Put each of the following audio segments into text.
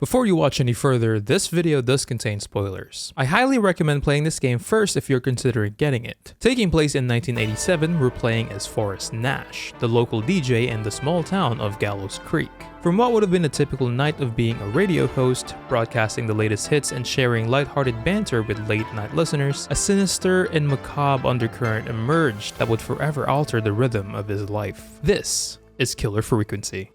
Before you watch any further, this video does contain spoilers. I highly recommend playing this game first if you're considering getting it. Taking place in 1987, we're playing as Forrest Nash, the local DJ in the small town of Gallows Creek. From what would have been a typical night of being a radio host, broadcasting the latest hits and sharing lighthearted banter with late-night listeners, a sinister and macabre undercurrent emerged that would forever alter the rhythm of his life. This is Killer Frequency.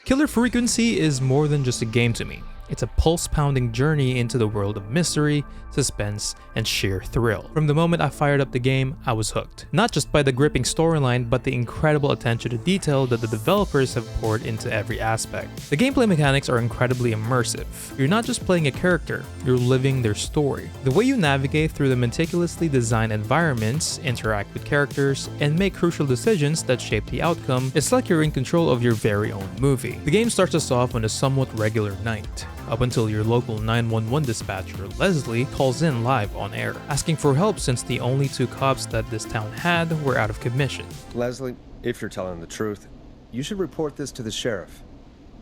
Killer Frequency is more than just a game to me. It's a pulse-pounding journey into the world of mystery, suspense, and sheer thrill. From the moment I fired up the game, I was hooked. Not just by the gripping storyline, but the incredible attention to detail that the developers have poured into every aspect. The gameplay mechanics are incredibly immersive. You're not just playing a character, you're living their story. The way you navigate through the meticulously designed environments, interact with characters, and make crucial decisions that shape the outcome, it's like you're in control of your very own movie. The game starts us off on a somewhat regular night, up until your local 911 dispatcher, Leslie, calls in live on air, asking for help since the only two cops that this town had were out of commission. Leslie, if you're telling the truth, you should report this to the sheriff.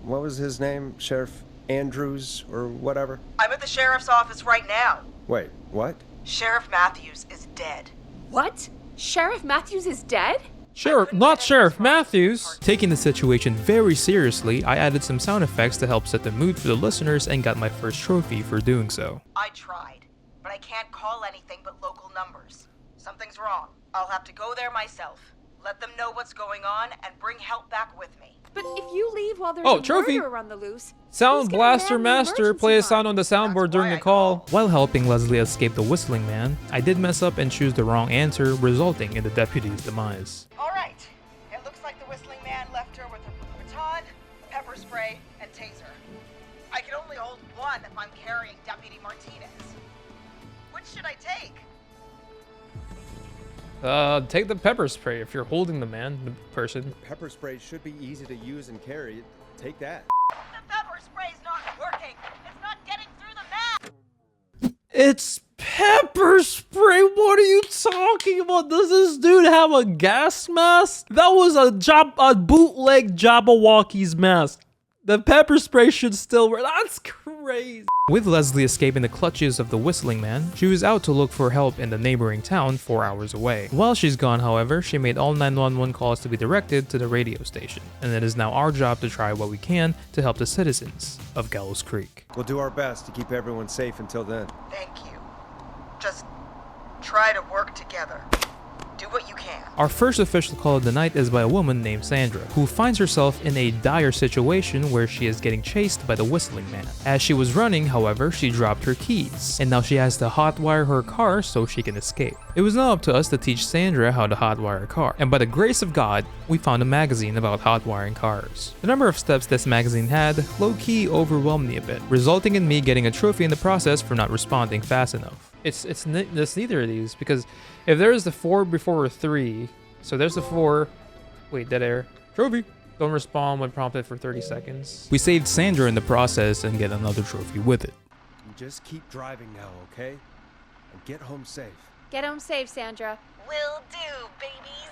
What was his name? Sheriff Andrews or whatever? I'm at the sheriff's office right now. Wait, what? Sheriff Matthews is dead. What? Sheriff Matthews is dead? Not Sheriff Matthews! Taking the situation very seriously, I added some sound effects to help set the mood for the listeners and got my first trophy for doing so. I tried, but I can't call anything but local numbers. Something's wrong. I'll have to go there myself. Let them know what's going on and bring help back with me. But if you leave while there's a trophy. murderer on the loose, Sound who's gonna Blaster man the Master, play a emergency sound on the soundboard during the call. While helping Leslie escape the Whistling Man, I did mess up and choose the wrong answer, resulting in the deputy's demise. All right. It looks like the Whistling Man left her with a baton, pepper spray, and taser. I can only hold one if I'm carrying Deputy Martinez. Which should I take? Take the pepper spray if you're holding the person. Pepper spray should be easy to use and carry. Take that. The pepper spray's not working. It's not getting through the map. It's pepper spray. What are you talking about? Does this dude have a gas mask? That was a bootleg Jabberwocky's mask. The pepper spray should still work. That's crazy. With Leslie escaping the clutches of the Whistling Man, she was out to look for help in the neighboring town 4 hours away. While she's gone, however, she made all 911 calls to be directed to the radio station, and it is now our job to try what we can to help the citizens of Gallows Creek. We'll do our best to keep everyone safe until then. Thank you. Just try to work together. Do what you can. Our first official call of the night is by a woman named Sandra, who finds herself in a dire situation where she is getting chased by the Whistling Man. As she was running, however, she dropped her keys, and now she has to hotwire her car so she can escape. It was now up to us to teach Sandra how to hotwire a car, and by the grace of God, we found a magazine about hotwiring cars. The number of steps this magazine had low-key overwhelmed me a bit, resulting in me getting a trophy in the process for not responding fast enough. It's neither of these, because if there's the 4 before 3, so there's the 4. Wait, dead air. Trophy. Don't respond when prompted for 30 seconds. We saved Sandra in the process and get another trophy with it. Just keep driving now, okay? And get home safe. Get home safe, Sandra. Will do, babies.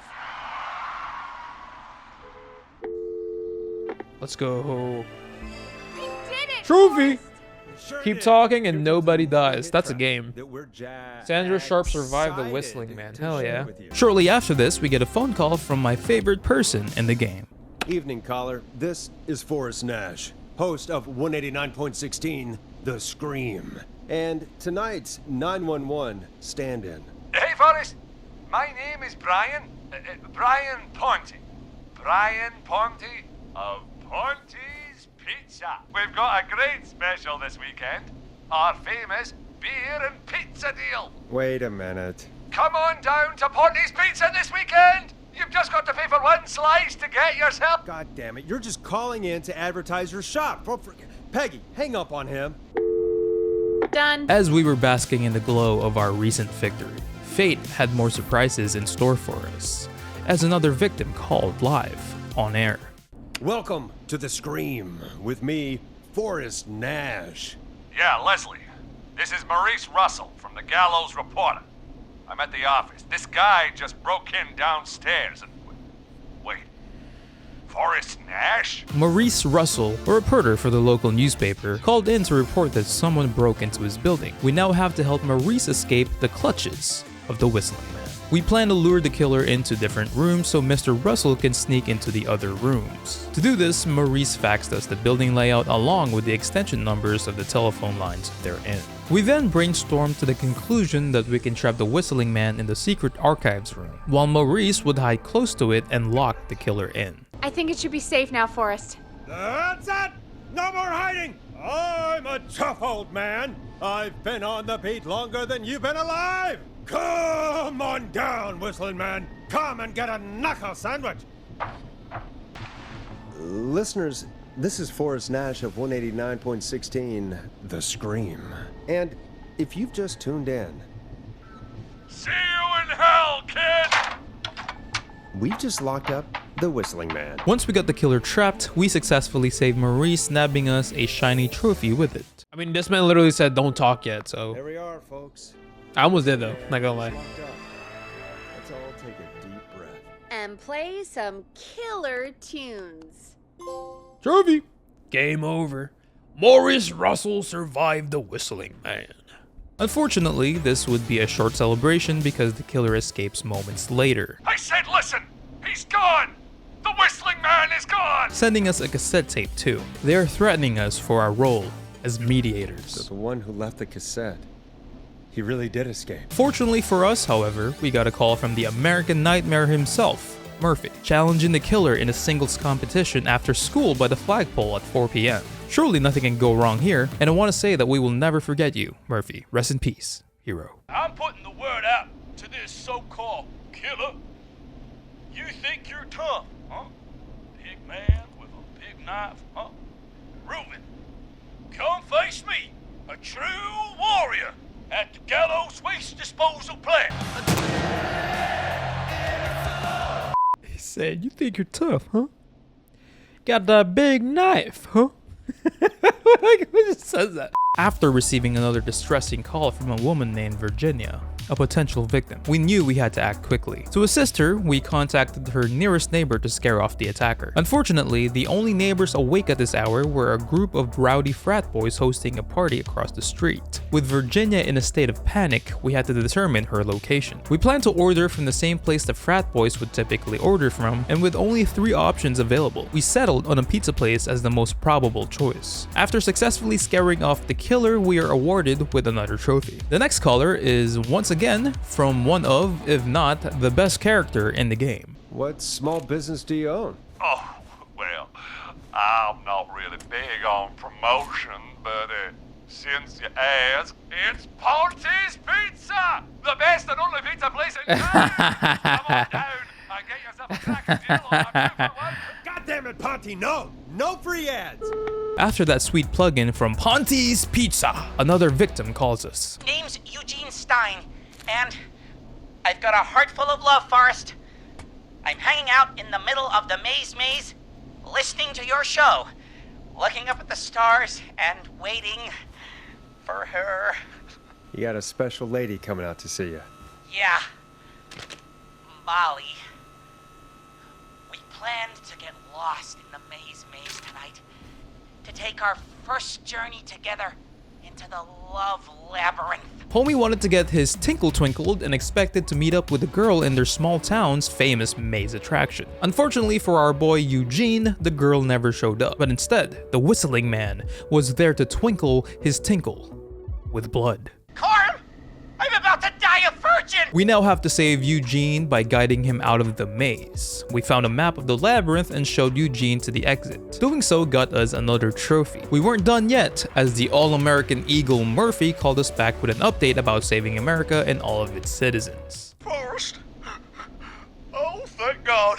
Let's go. We did it! Trophy! Sure Keep did. talking and nobody dies. That's a game. That we're jazzed. Sandra Sharp and survived the excited Whistling Man. to Hell share yeah. with you. Shortly after this, we get a phone call from my favorite person in the game. Evening, caller. This is Forrest Nash, host of 189.16, The Scream. And tonight's 911 stand-in. Hey, Forrest. My name is Brian. Brian Ponte. Brian Ponte of Ponte's Pizza. We've got a great special this weekend. Our famous beer and pizza deal. Wait a minute. Come on down to Ponte's Pizza this weekend. You've just got to pay for one slice to get yourself. God damn it, you're just calling in to advertise your shop. Peggy, hang up on him. Done. As we were basking in the glow of our recent victory, fate had more surprises in store for us, as another victim called live on air. Welcome to The Scream with me, Forrest Nash. Yeah, Leslie. This is Maurice Russell from the Gallows Reporter. I'm at the office. This guy just broke in downstairs and... Wait. Forrest Nash? Maurice Russell, a reporter for the local newspaper, called in to report that someone broke into his building. We now have to help Maurice escape the clutches of the Whistling Man. We plan to lure the killer into different rooms so Mr. Russell can sneak into the other rooms. To do this, Maurice faxed us the building layout along with the extension numbers of the telephone lines they're in. We then brainstormed to the conclusion that we can trap the Whistling Man in the secret archives room, while Maurice would hide close to it and lock the killer in. I think it should be safe now, Forrest. That's it! No more hiding! I'm a tough old man. I've been on the beat longer than you've been alive! Come on down, Whistling Man. Come and get a knuckle sandwich. Listeners, this is Forrest Nash of 189.16, The Scream. And if you've just tuned in, See you in hell, kid! we've just locked up the Whistling Man. Once we got the killer trapped, we successfully saved Maurice, nabbing us a shiny trophy with it. I mean, this man literally said don't talk yet, so There we are, folks. I almost did though, not gonna lie. Locked up. Let's all take a deep breath. And play some killer tunes. Trophy! Game over. Maurice Russell survived the Whistling Man. Unfortunately, this would be a short celebration because the killer escapes moments later, I said listen! He's gone! The Whistling Man is gone! sending us a cassette tape too. They are threatening us for our role as So mediators. the one who left the cassette, he really did escape. Fortunately for us, however, we got a call from the American Nightmare himself, Murphy, challenging the killer in a singles competition after school by the flagpole at 4 p.m. Surely nothing can go wrong here, and I want to say that we will never forget you, Murphy. Rest in peace, hero. I'm putting the word out to this so-called killer. You think you're tough, huh? Big man with a big knife, huh? Reuben, come face me, a true warrior, at the gallows waste disposal plant. He said, you think you're tough, huh? Got that big knife, huh? Like, who just says that? After receiving another distressing call from a woman named Virginia, a potential victim, we knew we had to act quickly. To assist her, we contacted her nearest neighbor to scare off the attacker. Unfortunately, the only neighbors awake at this hour were a group of rowdy frat boys hosting a party across the street. With Virginia in a state of panic, we had to determine her location. We planned to order from the same place the frat boys would typically order from, and with only 3 options available, we settled on a pizza place as the most probable choice. After successfully scaring off the killer, we are awarded with another trophy. The next caller is once again from one of, if not, the best character in the game. What small business do you own? Oh, well, I'm not really big on promotion, but since you ask, it's Ponty's Pizza! The best and only pizza place in town! Come on down and get yourself a cracker deal on a 2-for-1. God damn it, Ponty, no! No free ads! After that sweet plug-in from Ponty's Pizza, another victim calls us. Name's Eugene Stein, and I've got a heart full of love, Forrest. I'm hanging out in the middle of the maze, listening to your show, looking up at the stars and waiting for her. You got a special lady coming out to see you. Yeah, Molly. We planned to get lost in the maze tonight, to take our first journey together into the love labyrinth. Homie wanted to get his tinkle twinkled and expected to meet up with a girl in their small town's famous maze attraction. Unfortunately for our boy Eugene, the girl never showed up, but instead, the Whistling Man was there to twinkle his tinkle with blood. Carm, I'm about to die a virgin! We now have to save Eugene by guiding him out of the maze. We found a map of the labyrinth and showed Eugene to the exit. Doing so got us another trophy. We weren't done yet, as the all-American Eagle Murphy called us back with an update about saving America and all of its citizens. Forrest. Oh, thank God.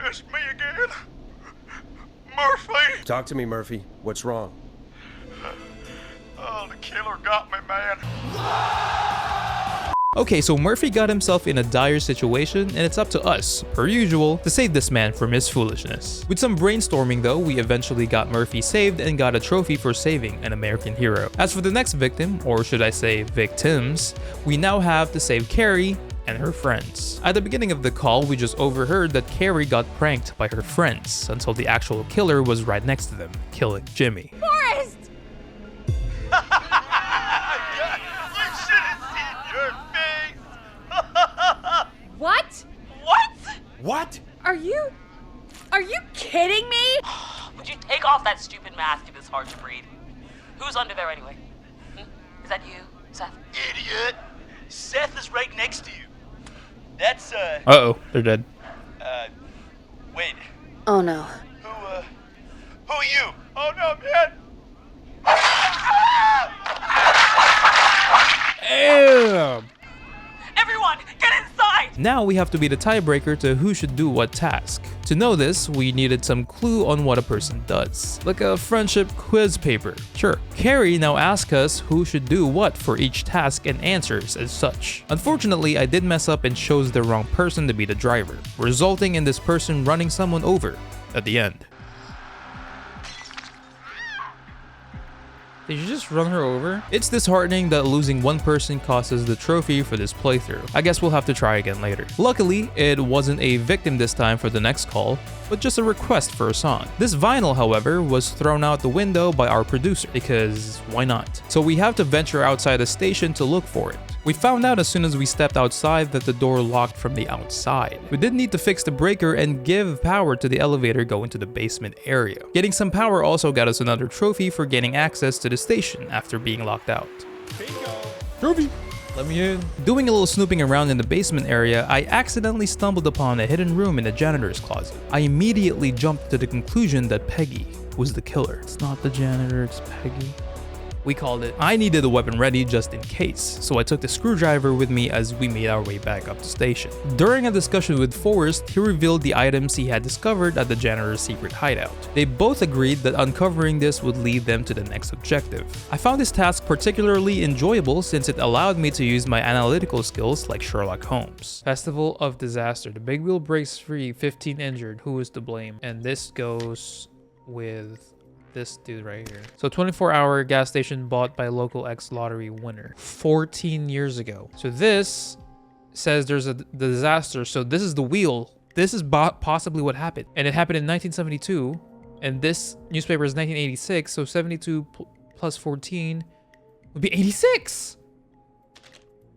It's me again. Murphy. Talk to me, Murphy. What's wrong? Oh, the killer got me, man. Okay, so Murphy got himself in a dire situation, and it's up to us, per usual, to save this man from his foolishness. With some brainstorming though, we eventually got Murphy saved and got a trophy for saving an American hero. As for the next victim, or should I say victims, we now have to save Carrie and her friends. At the beginning of the call, we just overheard that Carrie got pranked by her friends until the actual killer was right next to them, killing Jimmy. Forrest! You should have seen your face. What? What? What? Are you kidding me? Would you take off that stupid mask if it's hard to breathe? Who's under there anyway? Is that you, Seth? Idiot. Seth is right next to you. That's, Uh-oh, they're dead. wait. Oh no. Who are you? Oh no, man. Damn! Everyone, get inside! Now we have to be the tiebreaker to who should do what task. To know this, we needed some clue on what a person does, like a friendship quiz paper. Sure, Carrie now asks us who should do what for each task and answers as such. Unfortunately, I did mess up and chose the wrong person to be the driver, resulting in this person running someone over at the end. Did you just run her over? It's disheartening that losing one person costs us the trophy for this playthrough. I guess we'll have to try again later. Luckily, it wasn't a victim this time for the next call, but just a request for a song. This vinyl, however, was thrown out the window by our producer, because why not? So we have to venture outside the station to look for it. We found out as soon as we stepped outside that the door locked from the outside. We did need to fix the breaker and give power to the elevator going to the basement area. Getting some power also got us another trophy for gaining access to the station after being locked out. Trophy! Let me in. Doing a little snooping around in the basement area, I accidentally stumbled upon a hidden room in the janitor's closet. I immediately jumped to the conclusion that Peggy was the killer. It's not the janitor, it's Peggy. We called it. I needed a weapon ready just in case, so I took the screwdriver with me as we made our way back up the station. During a discussion with Forrest, he revealed the items he had discovered at the janitor's secret hideout. They both agreed that uncovering this would lead them to the next objective. I found this task particularly enjoyable since it allowed me to use my analytical skills like Sherlock Holmes. Festival of Disaster. The big wheel breaks free, 15 injured. Who is to blame? And this goes with this dude right here. So 24-hour gas station bought by local ex-lottery winner 14 years ago. So this says there's a disaster. So this is the wheel. This is possibly what happened. And it happened in 1972. And this newspaper is 1986. So 72 plus 14 would be 86.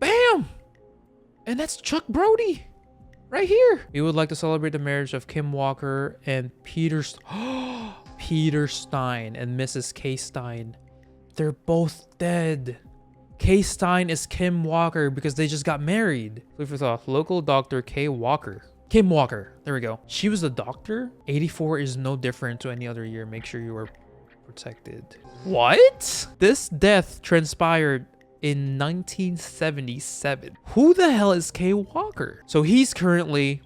Bam! And that's Chuck Brody right here. We would like to celebrate the marriage of Kim Walker and Peter Stein and Mrs. K. Stein. They're both dead. K. Stein is Kim Walker because they just got married. Food for thought. Local doctor K. Walker. Kim Walker. There we go. She was the doctor. 84 is no different to any other year. Make sure you are protected. What? This death transpired in 1977. Who the hell is K. Walker? So he's currently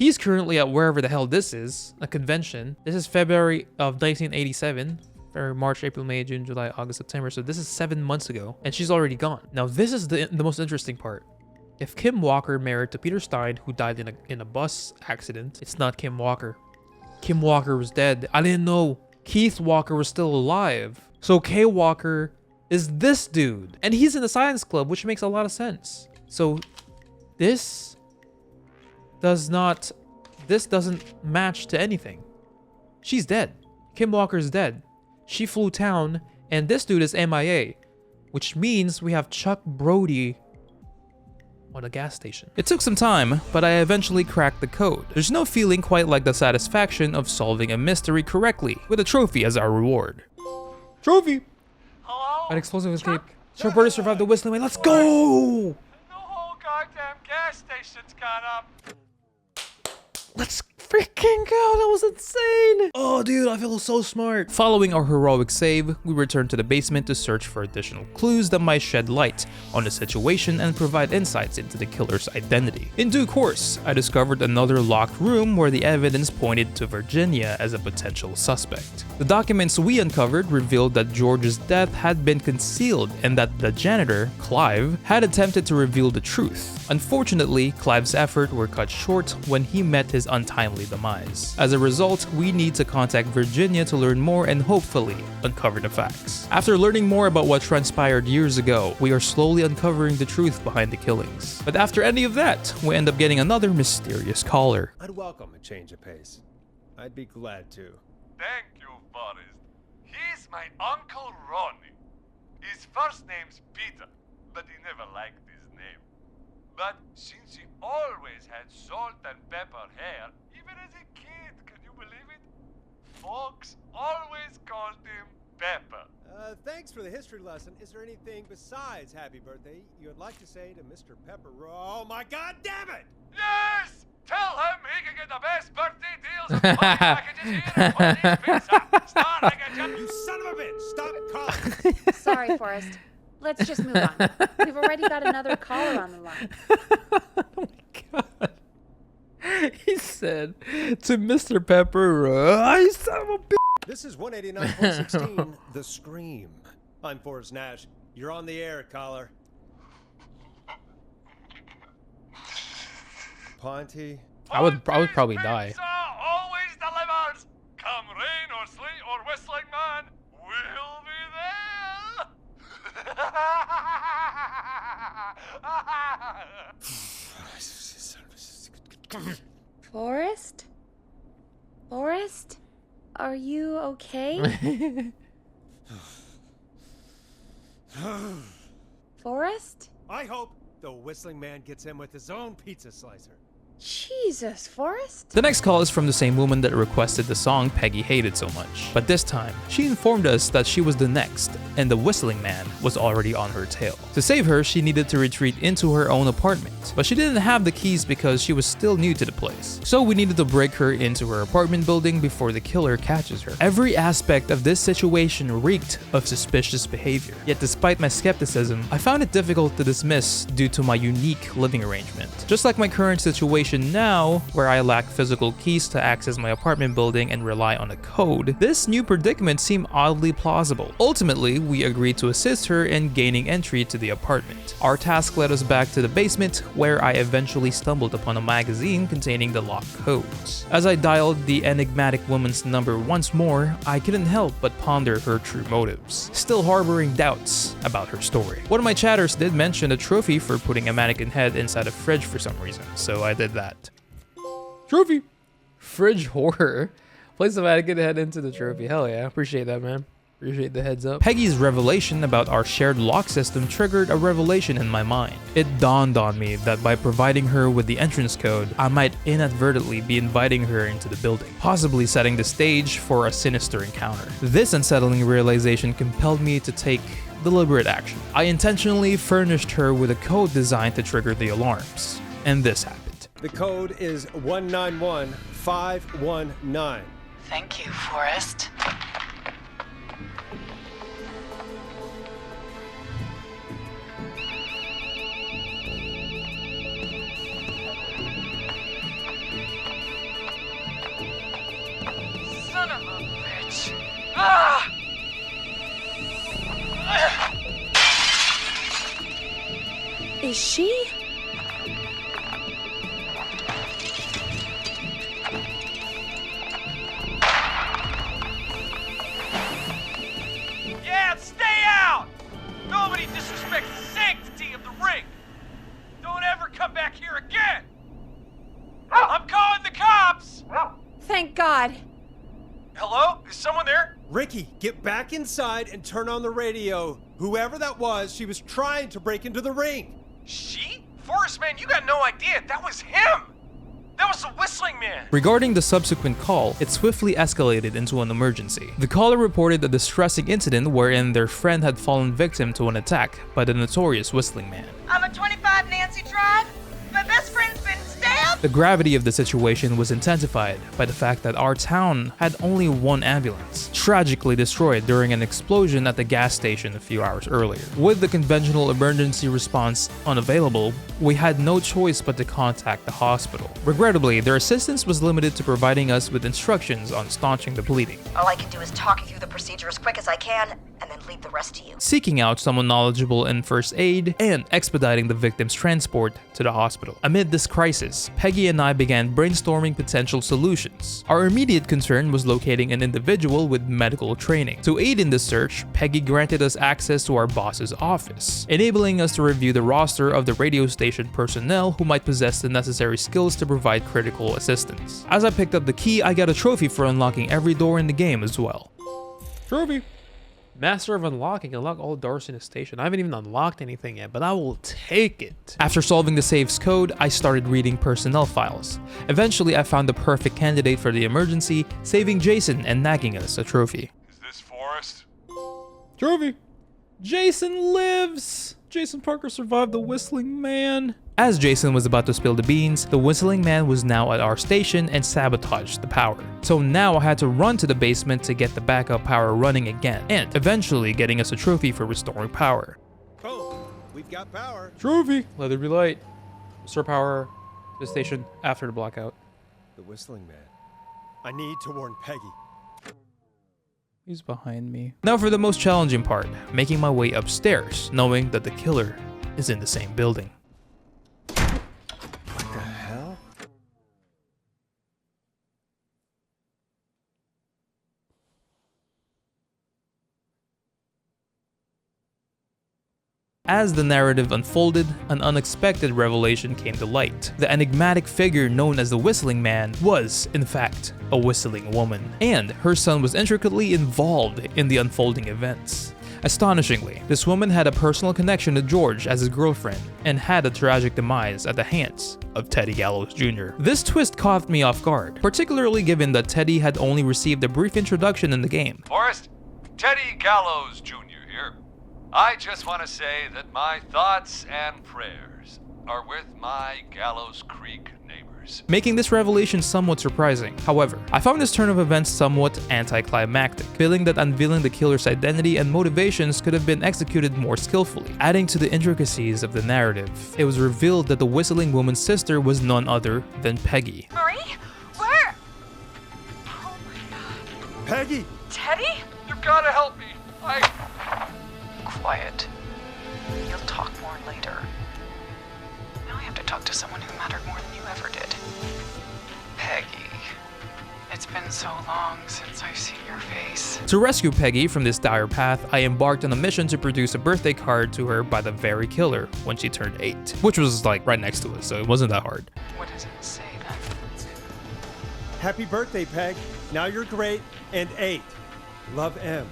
at wherever the hell this is, a convention. This is February of 1987. February, March, April, May, June, July, August, September. So this is 7 months ago, and she's already gone. Now this is the most interesting part. If Kim Walker married to Peter Stein, who died in a bus accident, it's not Kim Walker. Kim Walker was dead. I didn't know Keith Walker was still alive. So K. Walker is this dude, and he's in the science club, which makes a lot of sense. So this doesn't match to anything. She's dead. Kim Walker's dead. She flew town, and this dude is MIA, which means we have Chuck Brody on a gas station. It took some time, but I eventually cracked the code. There's no feeling quite like the satisfaction of solving a mystery correctly, with a trophy as our reward. Trophy! Hello? An explosive escape. Chuck Brody survived the whistling way. Let's go! The whole goddamn gas station's gone up. Let's freaking go. That was insane. Oh, dude, I feel so smart. Following our heroic save, we returned to the basement to search for additional clues that might shed light on the situation and provide insights into the killer's identity. In due course, I discovered another locked room where the evidence pointed to Virginia as a potential suspect. The documents we uncovered revealed that George's death had been concealed and that the janitor, Clive, had attempted to reveal the truth. Unfortunately, Clive's efforts were cut short when he met his untimely untimely demise. As a result, we need to contact Virginia to learn more and hopefully uncover the facts. After learning more about what transpired years ago, we are slowly uncovering the truth behind the killings. But after any of that, we end up getting another mysterious caller. I'd welcome a change of pace. I'd be glad to. Thank you, Forrest. He's my Uncle Ronnie. His first name's Peter, but he never liked his name. But since he always had salt and pepper hair, even as a kid, can you believe it? Folks always called him Pepper. Thanks for the history lesson. Is there anything besides happy birthday you would like to say to Mr. Pepper? Oh my god damn it! Yes! Tell him he can get the best birthday deals and party packages here at Ponti's Pizza. Starting at You son of a bitch! Stop calling! Sorry, Forrest. Let's just move on. We've already got another caller on the line. Oh my god. He said to Mr. Pepper, you son of a bitch. This is 189.16, The Scream. I'm Forrest Nash. You're on the air, caller. Ponty? I would probably die. Pizza always delivers. Come rain or sleet or whistling man, we'll be there. Forrest? Forrest? Are you okay? Forrest? I hope the Whistling Man gets in with his own pizza slicer. Jesus, Forrest? The next call is from the same woman that requested the song Peggy hated so much. But this time, she informed us that she was the next, and the Whistling Man was already on her tail. To save her, she needed to retreat into her own apartment, but she didn't have the keys because she was still new to the place. So we needed to break her into her apartment building before the killer catches her. Every aspect of this situation reeked of suspicious behavior. Yet despite my skepticism, I found it difficult to dismiss due to my unique living arrangement. Just like my current situation now, where I lack physical keys to access my apartment building and rely on a code, this new predicament seemed oddly plausible. Ultimately, we agreed to assist her in gaining entry to the apartment. Our task led us back to the basement, where I eventually stumbled upon a magazine containing the lock codes. As I dialed the enigmatic woman's number once more, I couldn't help but ponder her true motives, still harboring doubts about her story. One of my chatters did mention a trophy for putting a mannequin head inside a fridge for some reason, so I did that. Trophy. Fridge horror. Place the mannequin head into the trophy. Hell yeah. Appreciate that, man. Appreciate the heads up. Peggy's revelation about our shared lock system triggered a revelation in my mind. It dawned on me that by providing her with the entrance code, I might inadvertently be inviting her into the building, possibly setting the stage for a sinister encounter. This unsettling realization compelled me to take deliberate action. I intentionally furnished her with a code designed to trigger the alarms, and this happened. The code is 191519. Thank you, Forrest. Son of a bitch. Ah! Is she? Yeah, stay out! Nobody disrespects the sanctity of the ring. Don't ever come back here again. I'm calling the cops. Thank God. Hello? Is someone there? Ricky, get back inside and turn on the radio. Whoever that was, she was trying to break into the ring. She? Forrest, man, you got no idea. That was him. That was the Whistling Man. Regarding the subsequent call, it swiftly escalated into an emergency. The caller reported a distressing incident wherein their friend had fallen victim to an attack by the notorious Whistling Man. I'm at 25 Nancy Drive. My best friend's been stabbed. The gravity of the situation was intensified by the fact that our town had only one ambulance, tragically destroyed during an explosion at the gas station a few hours earlier. With the conventional emergency response unavailable, we had no choice but to contact the hospital. Regrettably, their assistance was limited to providing us with instructions on staunching the bleeding. All I can do is talk you through the procedure as quick as I can, and then leave the rest to you. Seeking out someone knowledgeable in first aid and expediting the victim's transport to the hospital. Amid this crisis, Peggy Peggy and I began brainstorming potential solutions. Our immediate concern was locating an individual with medical training. To aid in this search, Peggy granted us access to our boss's office, enabling us to review the roster of the radio station personnel who might possess the necessary skills to provide critical assistance. As I picked up the key, I got a trophy for unlocking every door in the game as well. Trophy. Master of unlocking. Unlock all doors in the station. I haven't even unlocked anything yet, but I will take it. After solving the safe's code, I started reading personnel files. Eventually, I found the perfect candidate for the emergency, saving Jason and nagging us a trophy. Is this Forrest? Trophy. Jason lives. Jason Parker survived the Whistling Man. As Jason was about to spill the beans, the Whistling Man was now at our station and sabotaged the power. So now I had to run to the basement to get the backup power running again, and eventually getting us a trophy for restoring power. Boom. We've got power. Trophy. Let there be light. Restore power to the station after the blackout. The Whistling Man. I need to warn Peggy. He's behind me. Now for the most challenging part, making my way upstairs, knowing that the killer is in the same building. What the hell? As the narrative unfolded, an unexpected revelation came to light. The enigmatic figure known as the Whistling Man was, in fact, a whistling woman, and her son was intricately involved in the unfolding events. Astonishingly, this woman had a personal connection to George as his girlfriend, and had a tragic demise at the hands of Teddy Gallows Jr. This twist caught me off guard, particularly given that Teddy had only received a brief introduction in the game. Forrest, Teddy Gallows Jr. here. I just want to say that my thoughts and prayers are with my Gallows Creek neighbors. Making this revelation somewhat surprising. However, I found this turn of events somewhat anticlimactic, feeling that unveiling the killer's identity and motivations could have been executed more skillfully. Adding to the intricacies of the narrative, it was revealed that the Whistling Woman's sister was none other than Peggy. Marie? Where? Oh my god. Peggy! Teddy? You've got to help me. Quiet. You'll talk more later. Now I have to talk to someone who mattered more than you ever did. Peggy. It's been so long since I've seen your face. To rescue Peggy from this dire path, I embarked on a mission to produce a birthday card to her by the very killer when she turned 8, which was like right next to us, so it wasn't that hard. What does it say then? Happy birthday, Peg. Now you're great and 8. Love, M.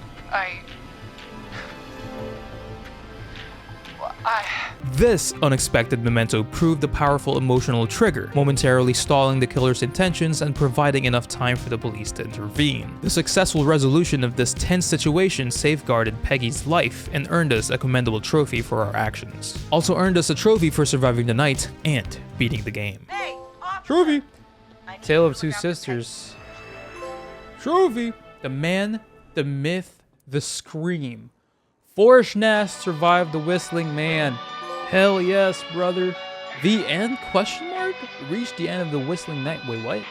This unexpected memento proved a powerful emotional trigger, momentarily stalling the killer's intentions and providing enough time for the police to intervene. The successful resolution of this tense situation safeguarded Peggy's life and earned us a commendable trophy for our actions. Also earned us a trophy for surviving the night and beating the game. Hey, officer. Trophy. I need Tale you of to Two look after Sisters. Trophy. The man, The myth, the scream. Forrest Nash survived the Whistling Man. Hell yes, brother. The end? Question mark? Reached the end of the Whistling Night. Wait, what?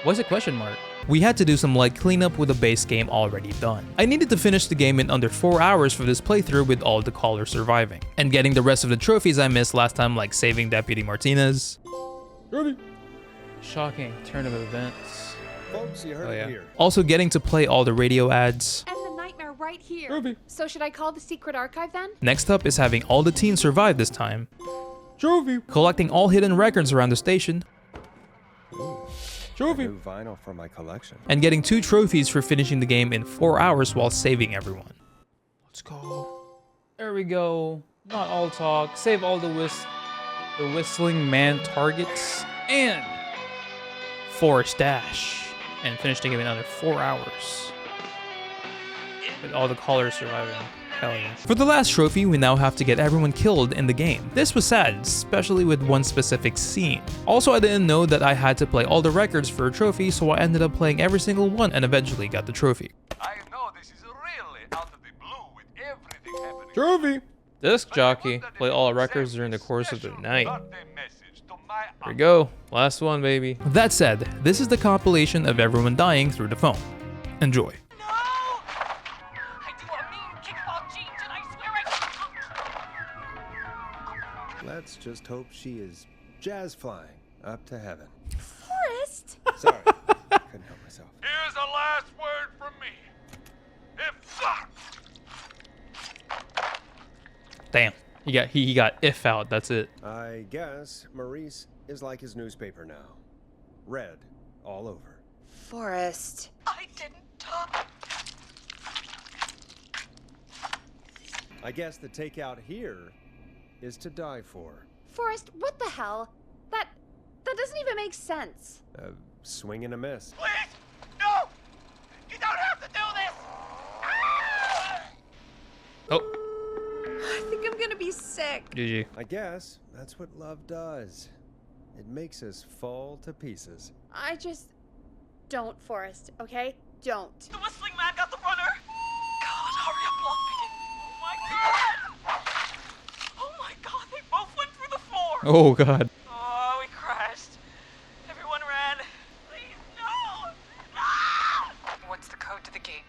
What's a question mark? we had to do some light cleanup with the base game already done. I needed to finish the game in under 4 hours for this playthrough with all the callers surviving, and getting the rest of the trophies I missed last time, like saving Deputy Martinez. Shocking turn of events. Folks, you heard Oh, it yeah. here. Also getting to play all the radio ads. And the nightmare right here. Trophy. So should I call the secret archive then? Next up is having all the teens survive this time. Trophy. Collecting all hidden records around the station. Trophy. New vinyl for my collection. And getting 2 trophies for finishing the game in 4 hours while saving everyone. Let's go. There we go. Not all talk. Save all the Whistling Man targets. And Forest Dash. and finish the game in under 4 hours. With all the callers surviving. Hell yeah. For the last trophy, we now have to get everyone killed in the game. This was sad, especially with one specific scene. Also, I didn't know that I had to play all the records for a trophy, so I ended up playing every single one and eventually got the trophy. I know this is really out of the blue with everything happening. Trophy. Disc jockey. Play all records during the course of the night. Here we go. Last one, baby. That said, this is the compilation of everyone dying through the phone. Enjoy. No! I do a mean kickball change and I swear I... Let's just hope she is jazz flying. up to heaven. Forrest! Sorry, couldn't help myself. Here's the last word from me. If Damn. He got if out. That's it. I guess Maurice is like his newspaper now. Red all over. Forrest. I didn't talk. I guess the takeout here is to die for. Forrest, what the hell? That doesn't even make sense. A swing and a miss. Please! No! You don't have to do this! Oh, I think I'm gonna be sick. GG. I guess that's what love does. It makes us fall to pieces. I just don't, Forrest, okay? Don't. The whistling man got the runner. God, hurry up, Lockpicking. Oh my god! Oh my god, they both went through the floor. Oh god. Oh, we crashed. Everyone ran. Please, no! No! What's the code to the gate?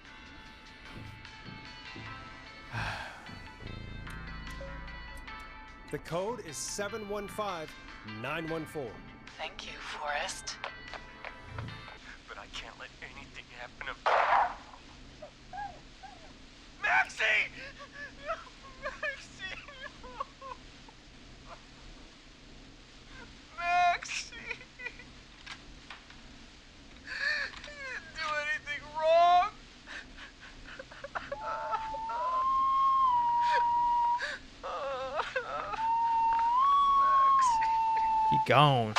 The code is 715914. Thank you, Forrest. But I can't let anything happen to Maxie! Maxie! Maxie! You didn't do anything wrong! He gone.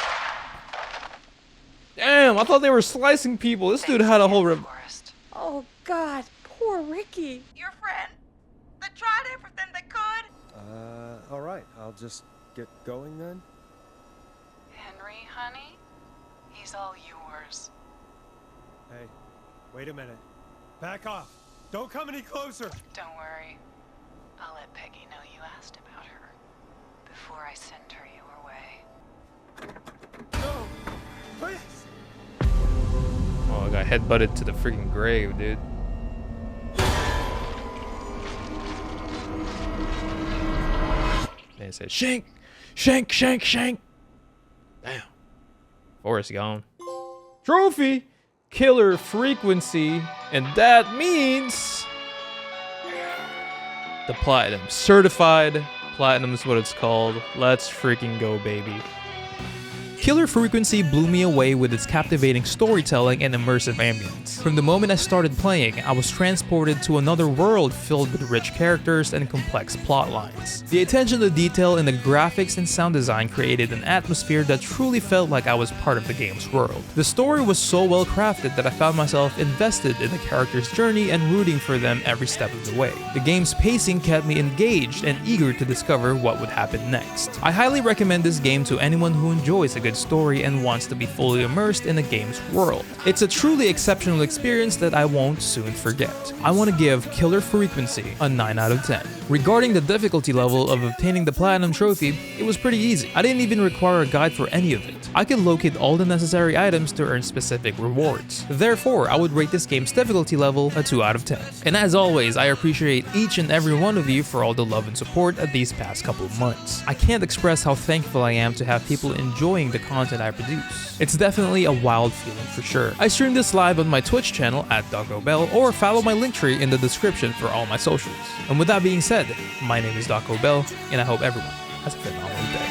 Damn, I thought they were slicing people. This dude had a whole Forrest. Oh, God, poor Ricky. Your friend. They tried everything they could. All right, I'll just get going then. Henry, honey? He's all yours. Hey, wait a minute. Back off. Don't come any closer. Don't worry. I'll let Peggy know you asked about her before I send her your way. No, please. Oh, I got headbutted to the freaking grave, dude. They said shank, shank, shank, shank. Damn. Forrest gone. Trophy, killer frequency, and that means the platinum. Certified platinum is what it's called. Let's freaking go, baby. Killer Frequency blew me away with its captivating storytelling and immersive ambience. From the moment I started playing, I was transported to another world filled with rich characters and complex plot lines. The attention to detail in the graphics and sound design created an atmosphere that truly felt like I was part of the game's world. The story was so well crafted that I found myself invested in the character's journey and rooting for them every step of the way. The game's pacing kept me engaged and eager to discover what would happen next. I highly recommend this game to anyone who enjoys a good story and wants to be fully immersed in the game's world. It's a truly exceptional experience that I won't soon forget. I want to give Killer Frequency a 9 out of 10. Regarding the difficulty level of obtaining the Platinum Trophy, it was pretty easy. I didn't even require a guide for any of it. I could locate all the necessary items to earn specific rewards. Therefore, I would rate this game's difficulty level a 2 out of 10. And as always, I appreciate each and every one of you for all the love and support these past couple of months. I can't express how thankful I am to have people enjoying the content I produce. It's definitely a wild feeling for sure. I stream this live on my Twitch channel at DoccoBell, or follow my linktree in the description for all my socials. And with that being said, my name is DoccoBell, and I hope everyone has a phenomenal day.